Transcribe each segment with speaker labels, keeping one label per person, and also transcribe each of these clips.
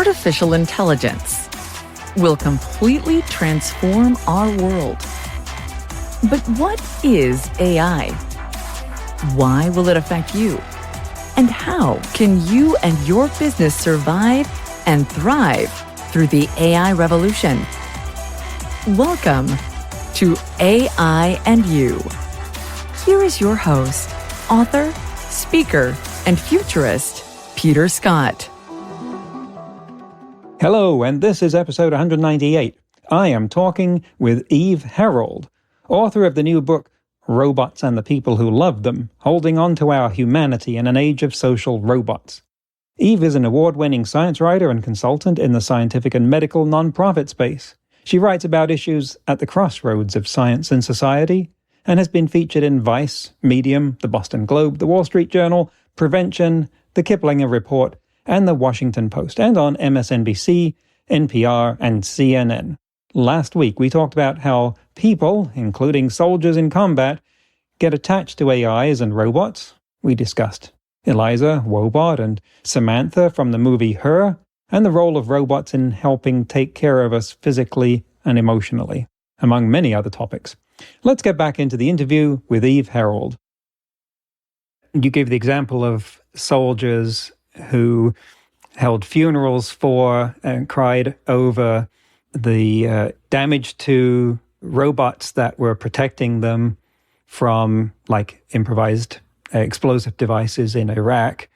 Speaker 1: artificial intelligence will completely transform our world. But what is AI? Why will it affect you? And how can you and your business survive and thrive through the AI revolution? Welcome to AI and You. Here is your host, author, speaker, and futurist, Peter Scott.
Speaker 2: Hello, and this is episode 198. I am talking with Eve Herold, author of the new book, Robots and the People Who Love Them, Holding On to Our Humanity in an Age of Social Robots. Eve is an award-winning science writer and consultant in the scientific and medical nonprofit space. She writes about issues at the crossroads of science and society, and has been featured in Vice, Medium, the Boston Globe, the Wall Street Journal, Prevention, the Kiplinger Report, and the Washington Post, and on MSNBC, NPR, and CNN. Last week, we talked about how people, including soldiers in combat, get attached to AIs and robots. We discussed Eliza, Wobot, and Samantha from the movie Her, and the role of robots in helping take care of us physically and emotionally, among many other topics. Let's get back into the interview with Eve Herold. You gave the example of soldiers who held funerals for and cried over the damage to robots that were protecting them from, like, improvised explosive devices in Iraq.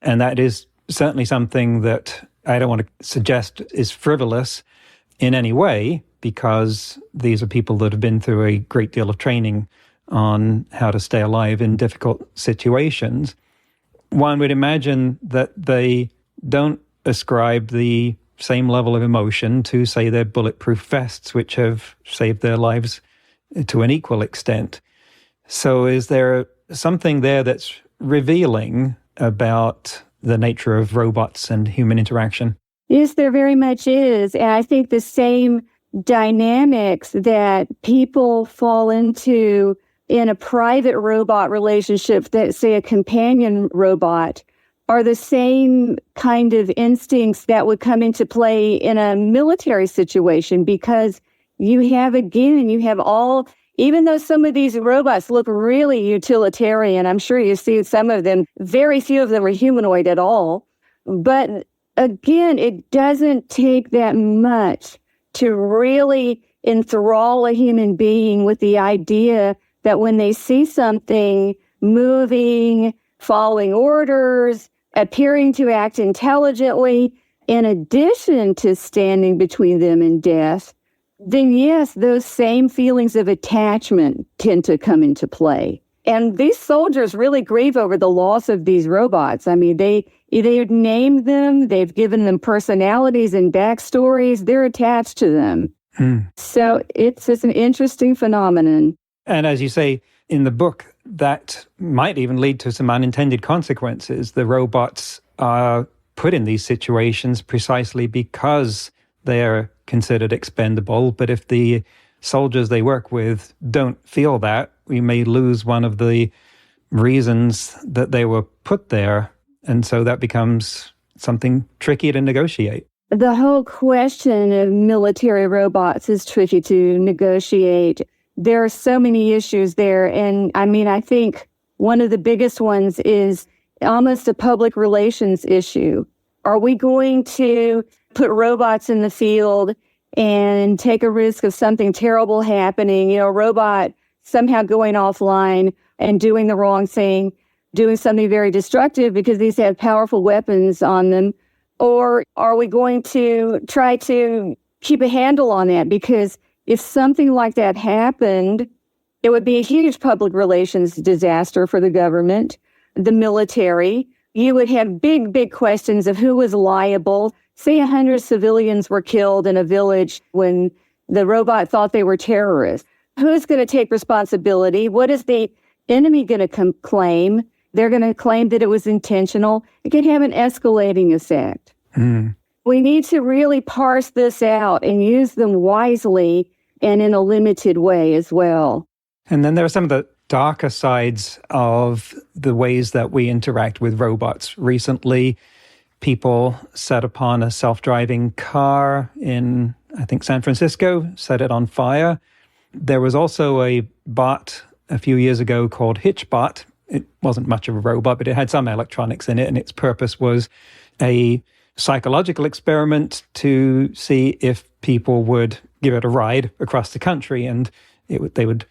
Speaker 2: And that is certainly something that I don't want to suggest is frivolous in any way, because these are people that have been through a great deal of training on how to stay alive in difficult situations. One would imagine that they don't ascribe the same level of emotion to, say, their bulletproof vests, which have saved their lives to an equal extent. So is there something there that's revealing about the nature of robots and human interaction?
Speaker 3: Yes, there very much is. And I think the same dynamics that people fall into in a private robot relationship, that, say, a companion robot, are the same kind of instincts that would come into play in a military situation, because you have all, even though some of these robots look really utilitarian, I'm sure you see some of them, very few of them are humanoid at all. But again, it doesn't take that much to really enthrall a human being with the idea that when they see something moving, following orders, appearing to act intelligently, in addition to standing between them and death, then yes, those same feelings of attachment tend to come into play. And these soldiers really grieve over the loss of these robots. I mean, they've named them, they've given them personalities and backstories, they're attached to them. So it's just an interesting phenomenon.
Speaker 2: And as you say in the book, that might even lead to some unintended consequences. The robots are put in these situations precisely because they're considered expendable. But if the soldiers they work with don't feel that, we may lose one of the reasons that they were put there. And so that becomes something tricky to negotiate.
Speaker 3: The whole question of military robots is tricky to negotiate. There are so many issues there. And I mean, I think one of the biggest ones is almost a public relations issue. Are we going to put robots in the field and take a risk of something terrible happening, a robot somehow going offline and doing the wrong thing, doing something very destructive because these have powerful weapons on them? Or are we going to try to keep a handle on that? Because if something like that happened, it would be a huge public relations disaster for the government, the military. You would have big questions of who was liable. Say 100 civilians were killed in a village when the robot thought they were terrorists. Who's going to take responsibility? What is the enemy going to claim? They're going to claim that it was intentional. It could have an escalating effect. We need to really parse this out and use them wisely and in a limited way as well.
Speaker 2: And then there are some of the darker sides of the ways that we interact with robots. Recently, people set upon a self-driving car in, I think, San Francisco, set it on fire. There was also a bot a few years ago called Hitchbot. It wasn't much of a robot, but it had some electronics in it, and its purpose was a psychological experiment to see if people would give it a ride across the country. And they would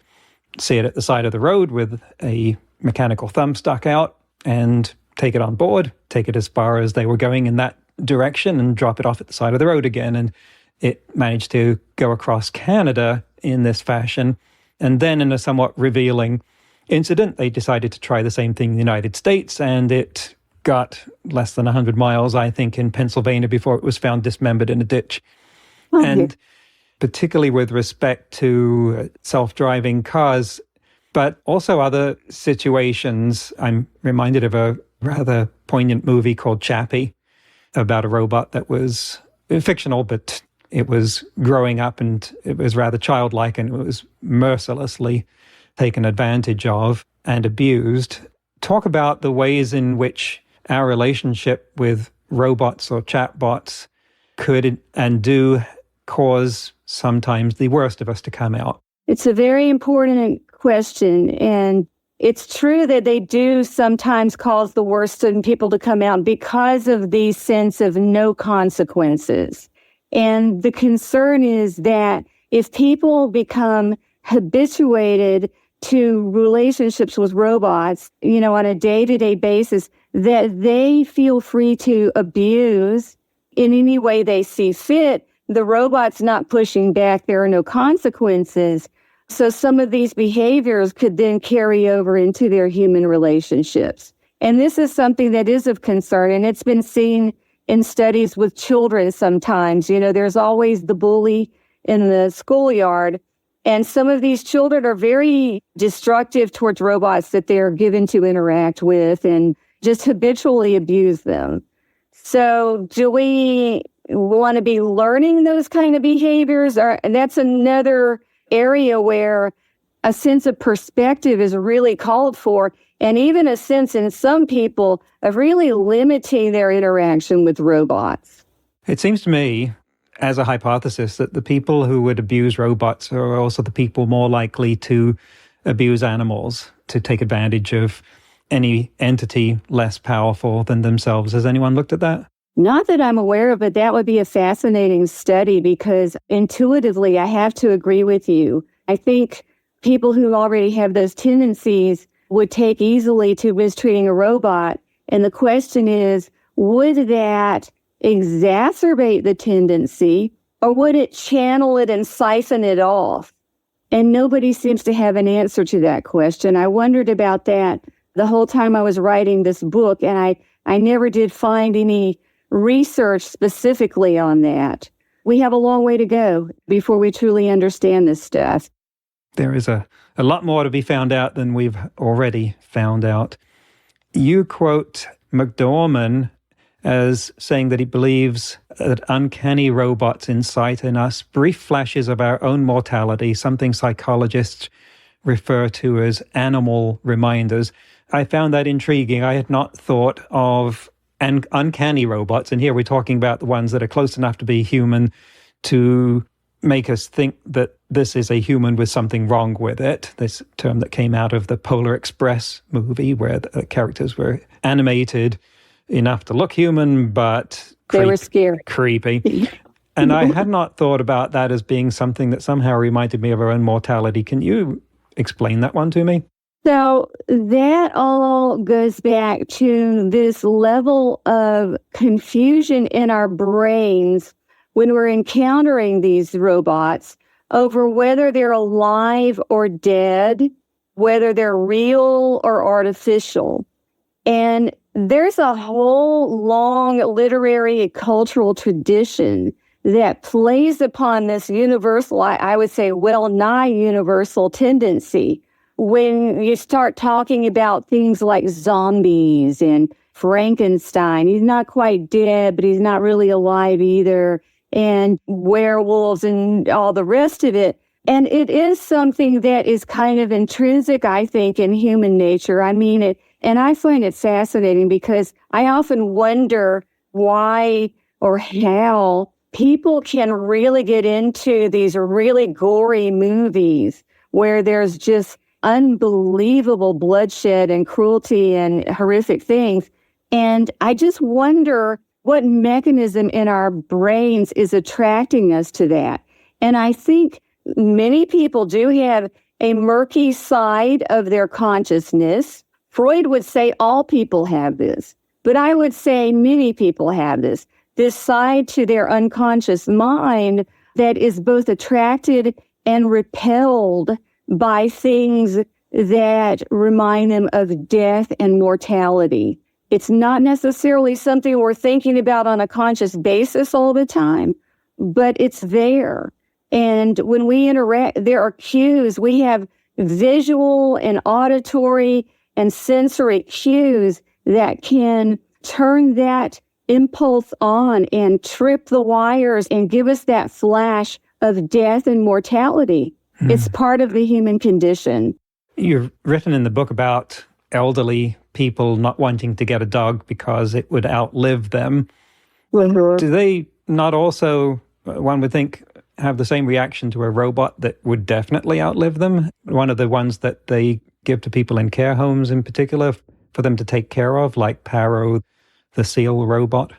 Speaker 2: see it at the side of the road with a mechanical thumb stuck out and take it on board, take it as far as they were going in that direction and drop it off at the side of the road again. And it managed to go across Canada in this fashion. And then in a somewhat revealing incident, they decided to try the same thing in the United States, and it got less than 100 miles, I think, in Pennsylvania before it was found dismembered in a ditch.
Speaker 3: Oh,
Speaker 2: and particularly with respect to self-driving cars, but also other situations. I'm reminded of a rather poignant movie called Chappie about a robot that was fictional, but it was growing up and it was rather childlike and it was mercilessly taken advantage of and abused. Talk about the ways in which our relationship with robots or chatbots could and do cause sometimes the worst of us to come out.
Speaker 3: It's a very important question, and it's true that they do sometimes cause the worst in people to come out because of the sense of no consequences. And the concern is that if people become habituated to relationships with robots, on a day-to-day basis, that they feel free to abuse in any way they see fit, the robot's not pushing back, there are no consequences. So some of these behaviors could then carry over into their human relationships. And this is something that is of concern, and it's been seen in studies with children sometimes. There's always the bully in the schoolyard, and some of these children are very destructive towards robots that they're given to interact with and just habitually abuse them. So do we want to be learning those kind of behaviors? And that's another area where a sense of perspective is really called for, and even a sense in some people of really limiting their interaction with robots.
Speaker 2: It seems to me, as a hypothesis, that the people who would abuse robots are also the people more likely to abuse animals, to take advantage of any entity less powerful than themselves. Has anyone looked at that?
Speaker 3: Not that I'm aware of, but that would be a fascinating study because intuitively I have to agree with you. I think people who already have those tendencies would take easily to mistreating a robot. And the question is, would that exacerbate the tendency or would it channel it and siphon it off? And nobody seems to have an answer to that question. I wondered about that the whole time I was writing this book, and I never did find any research specifically on that. We have a long way to go before we truly understand this stuff.
Speaker 2: There is a lot more to be found out than we've already found out. You quote McDorman as saying that he believes that uncanny robots incite in us brief flashes of our own mortality, something psychologists refer to as animal reminders. I found that intriguing. I had not thought of uncanny robots, and here we're talking about the ones that are close enough to be human to make us think that this is a human with something wrong with it. This term that came out of the Polar Express movie where the characters were animated enough to look human, but
Speaker 3: they were scary.
Speaker 2: Creepy. And I had not thought about that as being something that somehow reminded me of our own mortality. Can you explain that one to me?
Speaker 3: So that all goes back to this level of confusion in our brains when we're encountering these robots over whether they're alive or dead, whether they're real or artificial. And there's a whole long literary and cultural tradition that plays upon this universal, I would say, well-nigh universal tendency. When you start talking about things like zombies and Frankenstein, he's not quite dead, but he's not really alive either, and werewolves and all the rest of it. And it is something that is kind of intrinsic, I think, in human nature. I mean it, and I find it fascinating because I often wonder why or how people can really get into these really gory movies where there's just unbelievable bloodshed and cruelty and horrific things. And I just wonder what mechanism in our brains is attracting us to that. And I think many people do have a murky side of their consciousness. Freud would say all people have this, but I would say many people have this side to their unconscious mind that is both attracted and repelled by things that remind them of death and mortality. It's not necessarily something we're thinking about on a conscious basis all the time, but it's there. And when we interact, there are cues. We have visual and auditory and sensory cues that can turn that impulse on and trip the wires and give us that flash of death and mortality. It's part of the human condition.
Speaker 2: You've written in the book about elderly people not wanting to get a dog because it would outlive them.
Speaker 3: Mm-hmm.
Speaker 2: Do they not also, one would think, have the same reaction to a robot that would definitely outlive them? One of the ones that they give to people in care homes in particular for them to take care of, like Paro, the seal robot.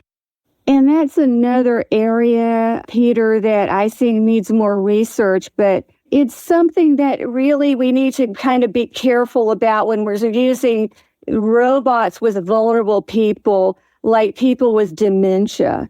Speaker 3: And that's another area, Peter, that I think needs more research, but it's something that really we need to kind of be careful about when we're using robots with vulnerable people, like people with dementia.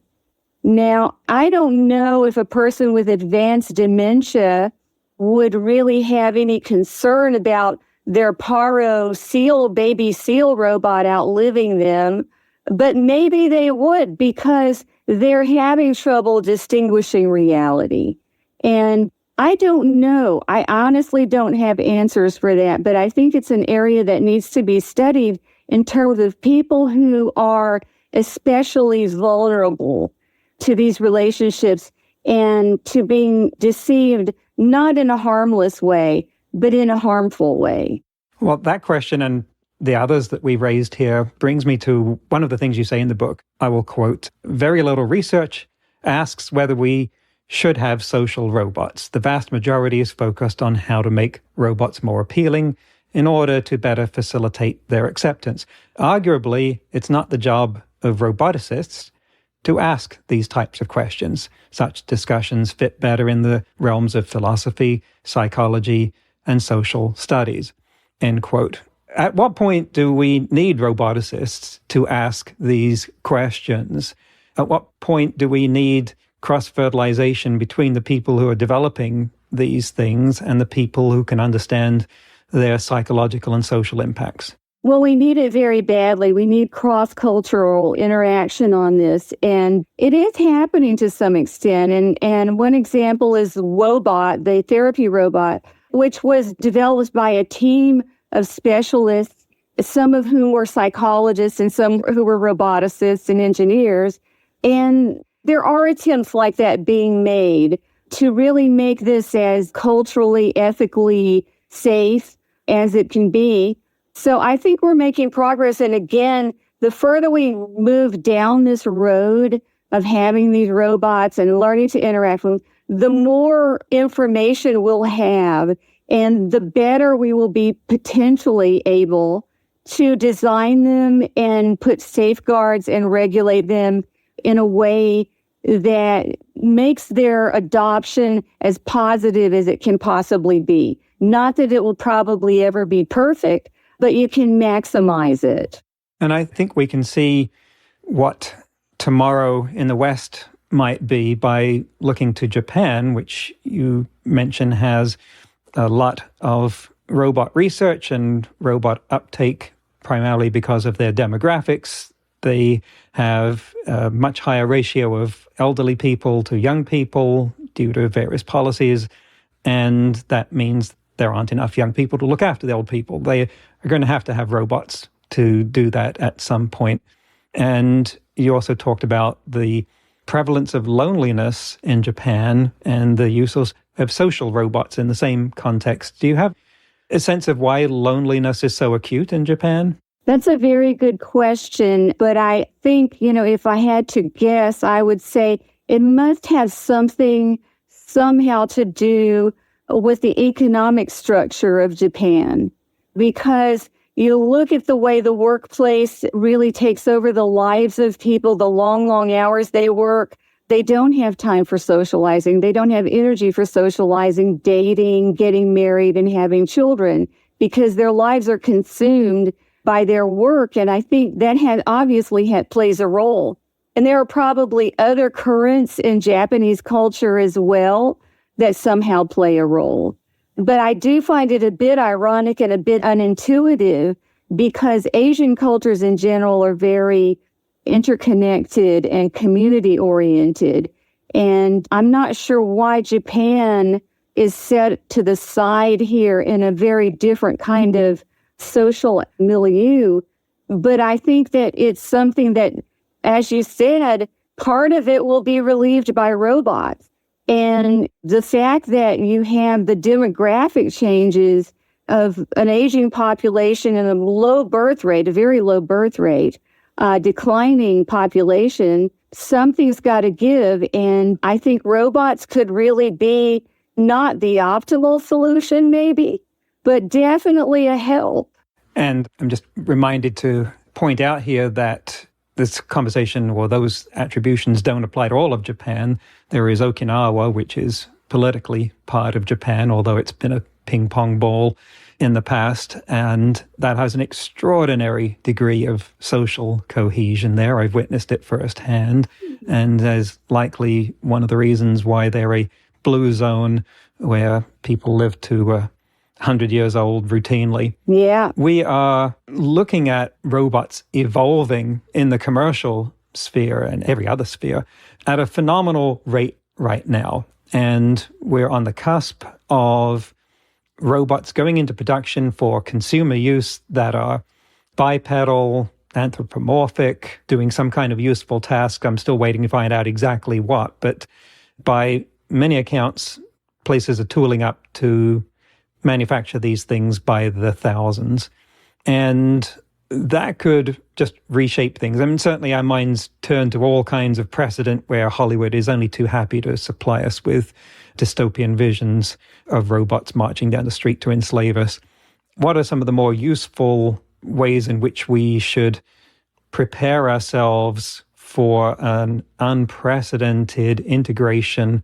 Speaker 3: Now, I don't know if a person with advanced dementia would really have any concern about their Paro seal, baby seal robot outliving them, but maybe they would because they're having trouble distinguishing reality. And I don't know. I honestly don't have answers for that, but I think it's an area that needs to be studied in terms of people who are especially vulnerable to these relationships and to being deceived, not in a harmless way, but in a harmful way.
Speaker 2: Well, that question and the others that we raised here brings me to one of the things you say in the book. I will quote, "Very little research asks whether we should have social robots. The vast majority is focused on how to make robots more appealing in order to better facilitate their acceptance. Arguably, it's not the job of roboticists to ask these types of questions. Such discussions fit better in the realms of philosophy, psychology, and social studies." End quote. At what point do we need roboticists to ask these questions? At what point do we need cross-fertilization between the people who are developing these things and the people who can understand their psychological and social impacts?
Speaker 3: Well, we need it very badly. We need cross-cultural interaction on this, and it is happening to some extent. And one example is Wobot, the therapy robot, which was developed by a team of specialists, some of whom were psychologists and some who were roboticists and engineers. And there are attempts like that being made to really make this as culturally, ethically safe as it can be. So I think we're making progress. And again, the further we move down this road of having these robots and learning to interact with them, the more information we'll have and the better we will be potentially able to design them and put safeguards and regulate them in a way that makes their adoption as positive as it can possibly be. Not that it will probably ever be perfect, but you can maximize it.
Speaker 2: And I think we can see what tomorrow in the West might be by looking to Japan, which you mentioned has a lot of robot research and robot uptake, primarily because of their demographics. They have a much higher ratio of elderly people to young people due to various policies, and that means there aren't enough young people to look after the old people. They are going to have robots to do that at some point. And you also talked about the prevalence of loneliness in Japan and the use of social robots in the same context. Do you have a sense of why loneliness is so acute in Japan?
Speaker 3: That's a very good question. But I think, if I had to guess, I would say it must have something somehow to do with the economic structure of Japan. Because you look at the way the workplace really takes over the lives of people, the long, long hours they work. They don't have time for socializing. They don't have energy for socializing, dating, getting married, and having children because their lives are consumed by their work. And I think that plays a role. And there are probably other currents in Japanese culture as well that somehow play a role. But I do find it a bit ironic and a bit unintuitive because Asian cultures in general are very interconnected and community-oriented. And I'm not sure why Japan is set to the side here in a very different kind of social milieu. But I think that it's something that, as you said, part of it will be relieved by robots. And the fact that you have the demographic changes of an aging population and a very low birth rate, declining population, something's got to give. And I think robots could really be not the optimal solution, maybe, but definitely a help.
Speaker 2: And I'm just reminded to point out here that this conversation or those attributions don't apply to all of Japan. There is Okinawa, which is politically part of Japan, although it's been a ping pong ball in the past, and that has an extraordinary degree of social cohesion there. I've witnessed it firsthand, and there's likely one of the reasons why they're a blue zone where people live to 100 years old routinely.
Speaker 3: Yeah.
Speaker 2: We are looking at robots evolving in the commercial sphere and every other sphere at a phenomenal rate right now. And we're on the cusp of robots going into production for consumer use that are bipedal, anthropomorphic, doing some kind of useful task. I'm still waiting to find out exactly what, but by many accounts, places are tooling up to manufacture these things by the thousands. And that could just reshape things. I mean, certainly our minds turn to all kinds of precedent where Hollywood is only too happy to supply us with dystopian visions of robots marching down the street to enslave us. What are some of the more useful ways in which we should prepare ourselves for an unprecedented integration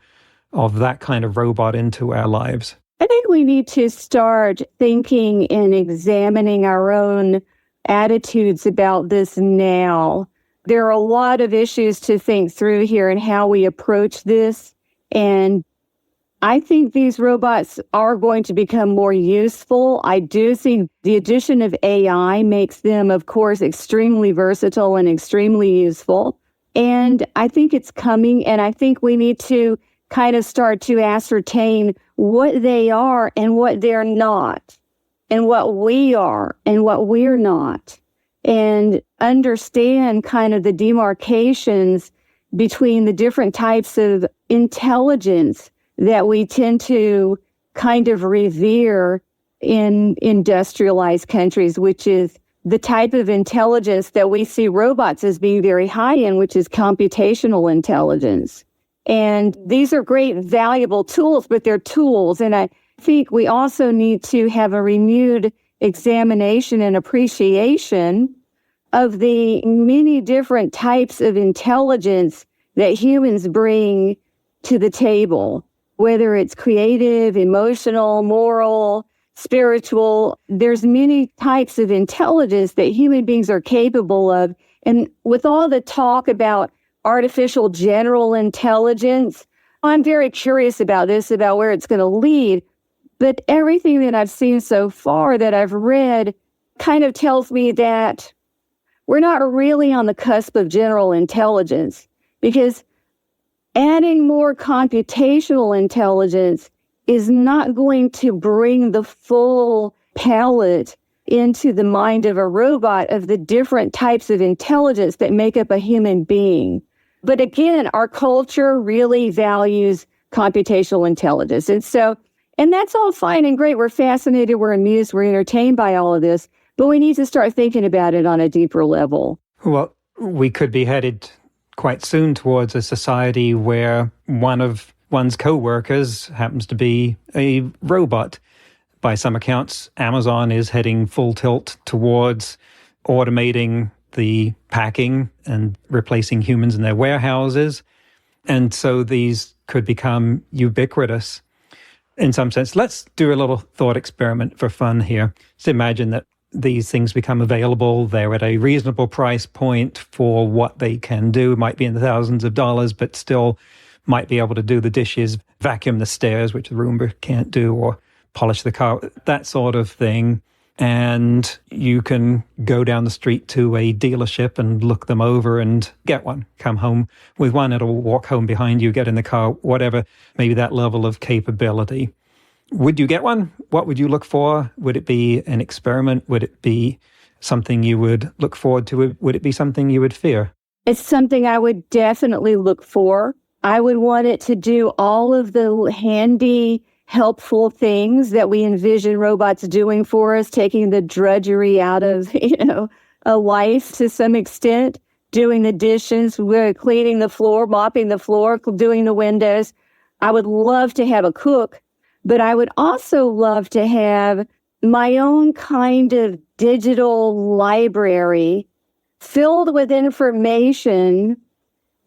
Speaker 2: of that kind of robot into our lives?
Speaker 3: I think we need to start thinking and examining our own attitudes about this now. There are a lot of issues to think through here and how we approach this. And I think these robots are going to become more useful. I do think the addition of AI makes them, of course, extremely versatile and extremely useful. And I think it's coming, and I think we need to kind of start to ascertain what they are and what they're not, and what we are and what we're not, and understand kind of the demarcations between the different types of intelligence that we tend to kind of revere in industrialized countries, which is the type of intelligence that we see robots as being very high in, which is computational intelligence. And these are great, valuable tools, but they're tools. And I think we also need to have a renewed examination and appreciation of the many different types of intelligence that humans bring to the table, whether it's creative, emotional, moral, spiritual. There's many types of intelligence that human beings are capable of. And with all the talk about artificial general intelligence, I'm very curious about this, about where it's going to lead. But everything that I've seen so far, that I've read, kind of tells me that we're not really on the cusp of general intelligence, because adding more computational intelligence is not going to bring the full palette into the mind of a robot of the different types of intelligence that make up a human being. But again, our culture really values computational intelligence. And that's all fine and great. We're fascinated, we're amused, we're entertained by all of this. But we need to start thinking about it on a deeper level.
Speaker 2: Well, we could be headed quite soon towards a society where one of one's co-workers happens to be a robot. By some accounts, Amazon is heading full tilt towards automating the packing and replacing humans in their warehouses. And so these could become ubiquitous in some sense. Let's do a little thought experiment for fun here. Let's imagine that these things become available. They're at a reasonable price point for what they can do. It might be in the thousands of dollars, but still might be able to do the dishes, vacuum the stairs, which the Roomba can't do, or polish the car, that sort of thing. And you can go down the street to a dealership and look them over and get one. Come home with one, it'll walk home behind you, get in the car, whatever, maybe that level of capability. Would you get one? What would you look for? Would it be an experiment? Would it be something you would look forward to? Would it be something you would fear?
Speaker 3: It's something I would definitely look for. I would want it to do all of the handy, helpful things that we envision robots doing for us, taking the drudgery out of, a life to some extent, doing the dishes, cleaning the floor, mopping the floor, doing the windows. I would love to have a cook, but I would also love to have my own kind of digital library filled with information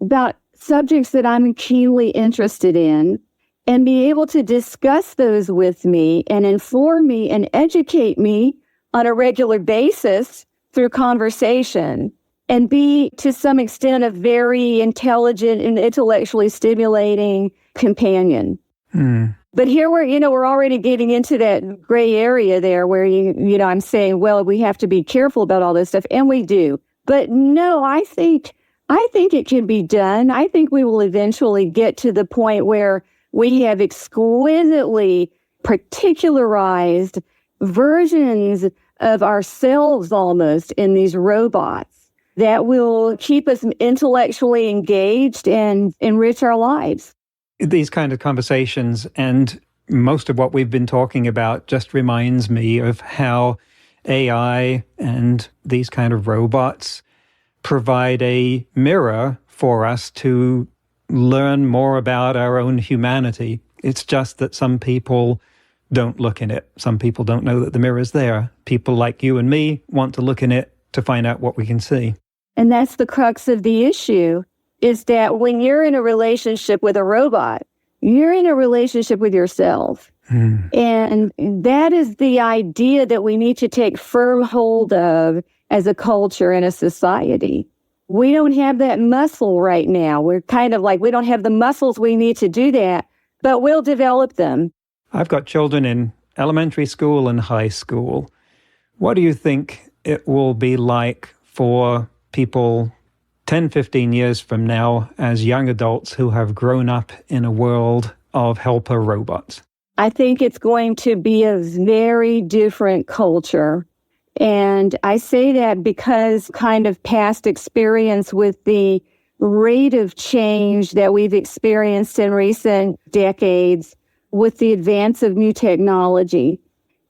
Speaker 3: about subjects that I'm keenly interested in, and be able to discuss those with me and inform me and educate me on a regular basis through conversation, and be, to some extent, a very intelligent and intellectually stimulating companion. But here we're already getting into that gray area there where, I'm saying, well, we have to be careful about all this stuff, and we do. But no, I think it can be done. I think we will eventually get to the point where we have exquisitely particularized versions of ourselves almost in these robots that will keep us intellectually engaged and enrich our lives.
Speaker 2: These kind of conversations and most of what we've been talking about just reminds me of how AI and these kind of robots provide a mirror for us to learn more about our own humanity. It's just that some people don't look in it. Some people don't know that the mirror's there. People like you and me want to look in it to find out what we can see.
Speaker 3: And that's the crux of the issue, is that when you're in a relationship with a robot, you're in a relationship with yourself. And that is the idea that we need to take firm hold of as a culture and a society. We don't have that muscle right now. We're kind of like, we don't have the muscles we need to do that, but we'll develop them.
Speaker 2: I've got children in elementary school and high school. What do you think it will be like for people 10, 15 years from now as young adults who have grown up in a world of helper robots?
Speaker 3: I think it's going to be a very different culture. And I say that because kind of past experience with the rate of change that we've experienced in recent decades with the advance of new technology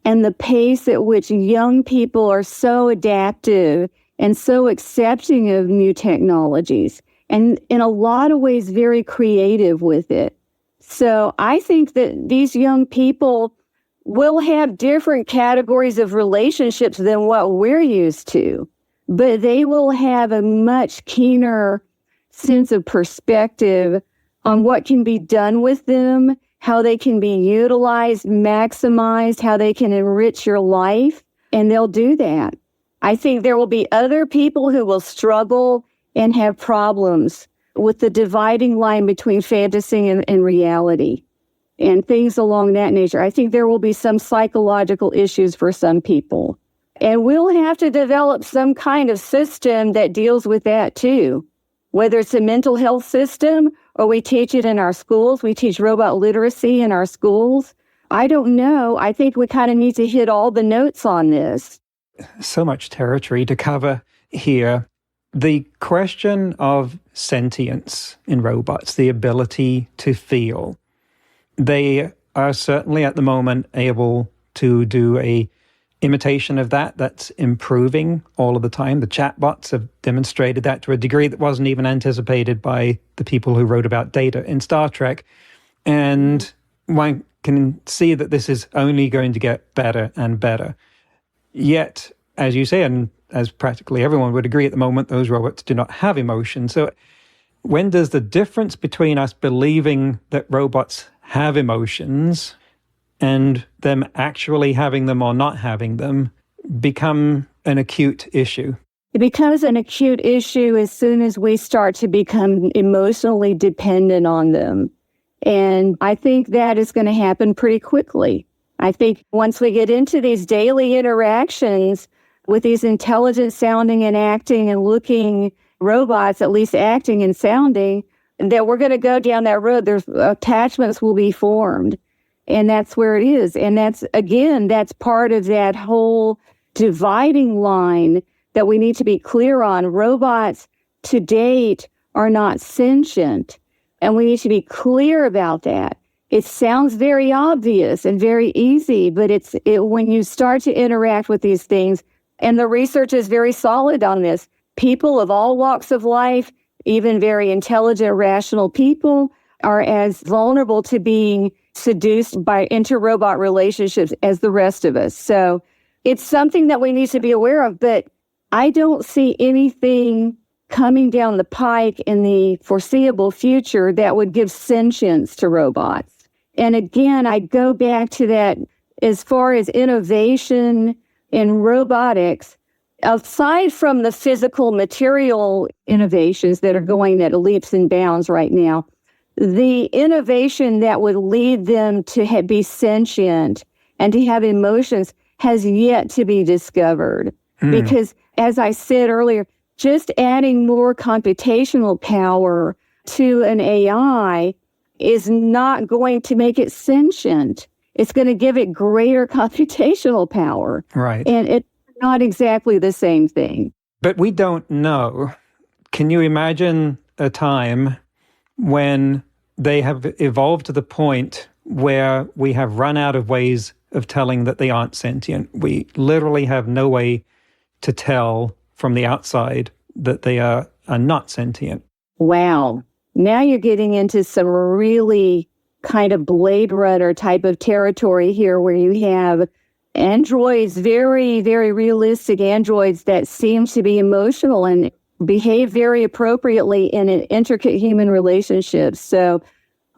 Speaker 3: and the pace at which young people are so adaptive and so accepting of new technologies, and in a lot of ways very creative with it. So I think that these young people will have different categories of relationships than what we're used to, but they will have a much keener sense of perspective on what can be done with them, how they can be utilized, maximized, how they can enrich your life, and they'll do that. I think there will be other people who will struggle and have problems with the dividing line between fantasy and reality and things along that nature. I think there will be some psychological issues for some people. And we'll have to develop some kind of system that deals with that too. Whether it's a mental health system or we teach it in our schools, we teach robot literacy in our schools. I don't know. I think we kind of need to hit all the notes on this.
Speaker 2: So much territory to cover here. The question of sentience in robots, the ability to feel. They are certainly at the moment able to do a imitation of that that's improving all of the time. The chatbots have demonstrated that to a degree that wasn't even anticipated by the people who wrote about Data in Star Trek. And one can see that this is only going to get better and better. Yet, as you say, and as practically everyone would agree at the moment, those robots do not have emotion. So when does the difference between us believing that robots have emotions and them actually having them or not having them become an acute issue?
Speaker 3: It becomes an acute issue as soon as we start to become emotionally dependent on them. And I think that is going to happen pretty quickly. I think once we get into these daily interactions with these intelligent sounding and acting and looking robots, at least acting and sounding, that we're going to go down that road. There's attachments will be formed. And that's where it is. And that's part of that whole dividing line that we need to be clear on. Robots to date are not sentient. And we need to be clear about that. It sounds very obvious and very easy, but when you start to interact with these things, and the research is very solid on this, people of all walks of life, even very intelligent, rational people, are as vulnerable to being seduced by inter-robot relationships as the rest of us. So it's something that we need to be aware of, but I don't see anything coming down the pike in the foreseeable future that would give sentience to robots. And again, I go back to that as far as innovation in robotics, aside from the physical material innovations that are going at leaps and bounds right now, the innovation that would lead them to be sentient and to have emotions has yet to be discovered. Because, as I said earlier, just adding more computational power to an AI is not going to make it sentient. It's going to give it greater computational power.
Speaker 2: Right.
Speaker 3: And it's not exactly the same thing.
Speaker 2: But we don't know. Can you imagine a time when they have evolved to the point where we have run out of ways of telling that they aren't sentient? We literally have no way to tell from the outside that they are not sentient.
Speaker 3: Wow. Now you're getting into some really kind of Blade Runner type of territory here, where you have androids, very, very realistic androids that seem to be emotional and behave very appropriately in an intricate human relationships. So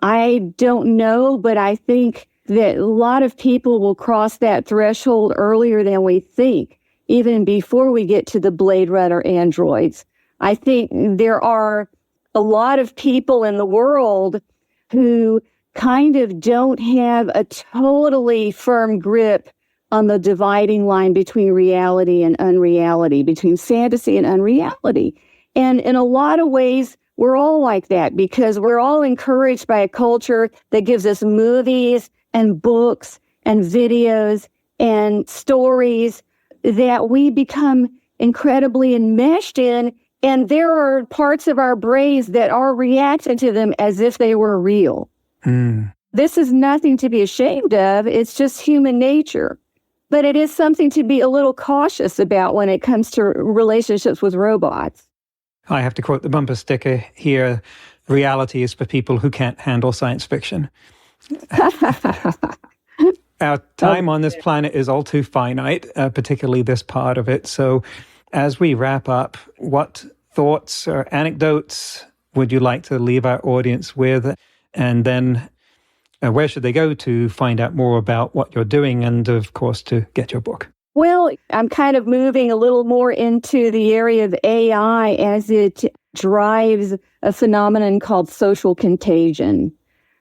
Speaker 3: I don't know, but I think that a lot of people will cross that threshold earlier than we think, even before we get to the Blade Runner androids. I think there are a lot of people in the world who kind of don't have a totally firm grip on the dividing line between reality and unreality, between fantasy and unreality. And in a lot of ways, we're all like that, because we're all encouraged by a culture that gives us movies and books and videos and stories that we become incredibly enmeshed in. And there are parts of our brains that are reacting to them as if they were real. This is nothing to be ashamed of. It's just human nature. But it is something to be a little cautious about when it comes to relationships with robots.
Speaker 2: I have to quote the bumper sticker here: reality is for people who can't handle science fiction. Our time on this planet is all too finite, particularly this part of it. So as we wrap up, what thoughts or anecdotes would you like to leave our audience with? And then where should they go to find out more about what you're doing and, of course, to get your book?
Speaker 3: Well, I'm kind of moving a little more into the area of AI as it drives a phenomenon called social contagion.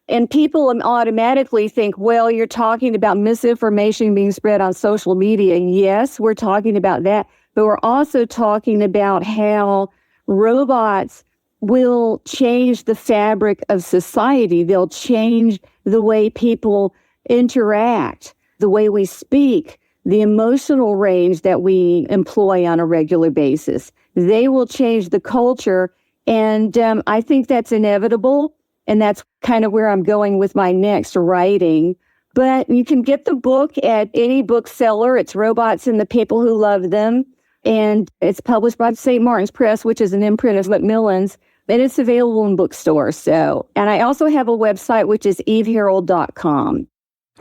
Speaker 3: And people automatically think, well, you're talking about misinformation being spread on social media. Yes, we're talking about that. But we're also talking about how robots will change the fabric of society. They'll change the way people interact, the way we speak, the emotional range that we employ on a regular basis. They will change the culture. And I think that's inevitable. And that's kind of where I'm going with my next writing. But you can get the book at any bookseller. It's Robots and the People Who Love Them. And it's published by St. Martin's Press, which is an imprint of Macmillan's. And it's available in bookstores. And I also have a website, which is eveherold.com.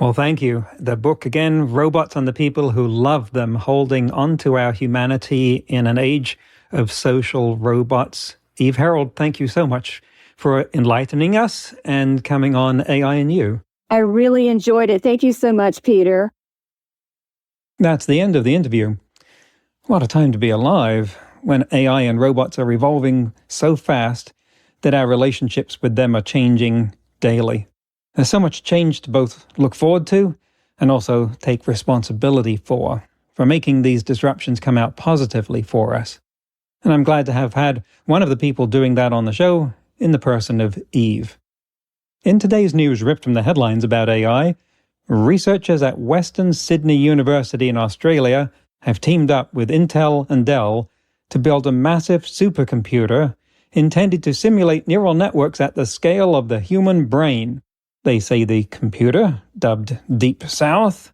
Speaker 2: Well, thank you. The book again, Robots and the People Who Love Them, Holding On to Our Humanity in an Age of Social Robots. Eve Herold, thank you so much for enlightening us and coming on AI and You.
Speaker 3: I really enjoyed it. Thank you so much, Peter.
Speaker 2: That's the end of the interview. What a time to be alive when AI and robots are evolving so fast that our relationships with them are changing daily. There's so much change to both look forward to and also take responsibility for making these disruptions come out positively for us. And I'm glad to have had one of the people doing that on the show in the person of Eve. In today's news ripped from the headlines about AI, researchers at Western Sydney University in Australia have teamed up with Intel and Dell to build a massive supercomputer intended to simulate neural networks at the scale of the human brain. They say the computer, dubbed Deep South,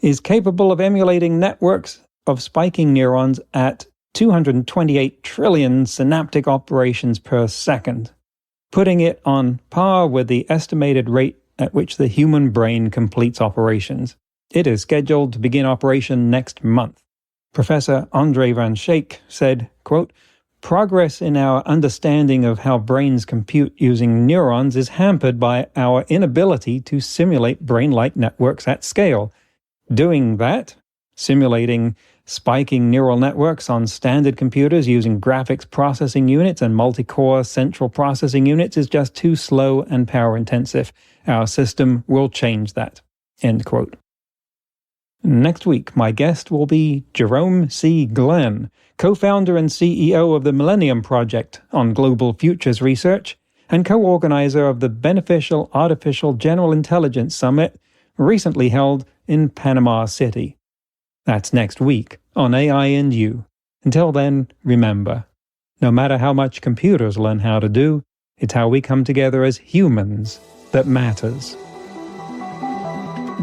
Speaker 2: is capable of emulating networks of spiking neurons at 228 trillion synaptic operations per second, putting it on par with the estimated rate at which the human brain completes operations. It is scheduled to begin operation next month. Professor Andre van Schaik said, quote, "Progress in our understanding of how brains compute using neurons is hampered by our inability to simulate brain-like networks at scale. Doing that, simulating spiking neural networks on standard computers using graphics processing units and multi-core central processing units is just too slow and power-intensive. Our system will change that." End quote. Next week, my guest will be Jerome C. Glenn, co-founder and CEO of the Millennium Project on Global Futures Research and co-organizer of the Beneficial Artificial General Intelligence Summit recently held in Panama City. That's next week on AI and You. Until then, remember, no matter how much computers learn how to do, it's how we come together as humans that matters.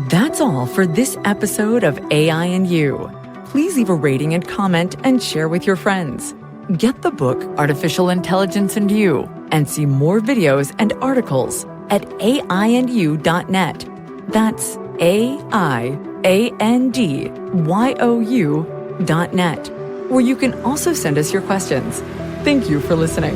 Speaker 1: That's all for this episode of AI and You. Please leave a rating and comment and share with your friends. Get the book Artificial Intelligence and You and see more videos and articles at aiandyou.net. That's aiandyou.net, where you can also send us your questions. Thank you for listening.